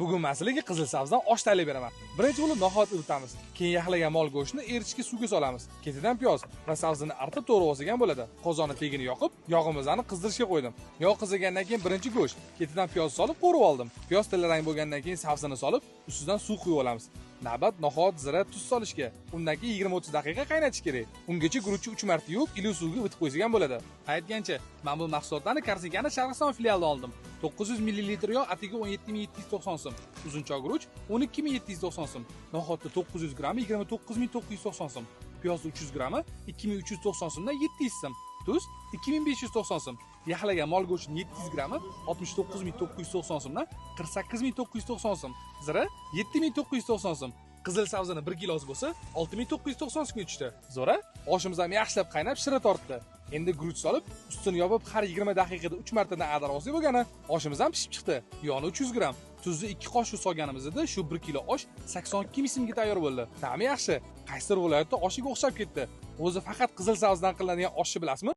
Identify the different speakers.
Speaker 1: Bugun masalagi qizil sabzidan osh tayyorlab beraman. Birinchi bo'lib nohot ivitamiz. Keyin yaxlagan mol go'shtini eritishga suvga solamiz. Ketidan piyoz va sabzini artib to'g'ri olgan bo'ladi. Qozonni tegini yoqib, yog'imizni qizdirishga qo'ydim. Yog' qizigandan keyin birinchi go'sht, ketidan piyoz solib qo'rib oldim. Piyoz tillarang bo'lgandan keyin sabzini solib, ustidan suv quyib olamiz. Navbat nohot, zira, tuz solishga. Undan keyin 20-30 daqiqa qaynatish kerak. Ungacha guruchni 3 marta yuvib, iliq suvga vitib qo'ygan bo'ladi. Aytgancha, men bu mahsulotlarni Korsikani Sharqiston filialidan oldim. 900 ml yog' atiga 17790 so'm, uzunchoq guruch 12790 so'm, nohotda 900 grammi 29990 so'm, piyozni 300 grammi 2390 so'mdan 700 so'm, tuz 2590 so'm, yaxlagan mol go'shtini 700 grammi 69990 so'mdan 48990 so'm, zira 7990 so'm. Qizil sabzini 1 kilosi bo'lsa 6990 so'mga tushdi. Zo'ra, oshimiz ham yaxshilab qaynab, shira tortdi. Endi guruch solib, ustini yopib, har 20 daqiqada 3 martadan ag'darib olsak bo'lgani, oshimiz ham pishib chiqdi. Yog'ni 300 gram, tuzni 2 qoshiq solganimizda shu 1 kilo osh 82 ming so'mga tayyor bo'ldi. Ta'mi yaxshi. Qaysi viloyatda oshiga o'xshab ketdi. O'zi faqat qizil sabzidan qilinadigan oshni bilasizmi?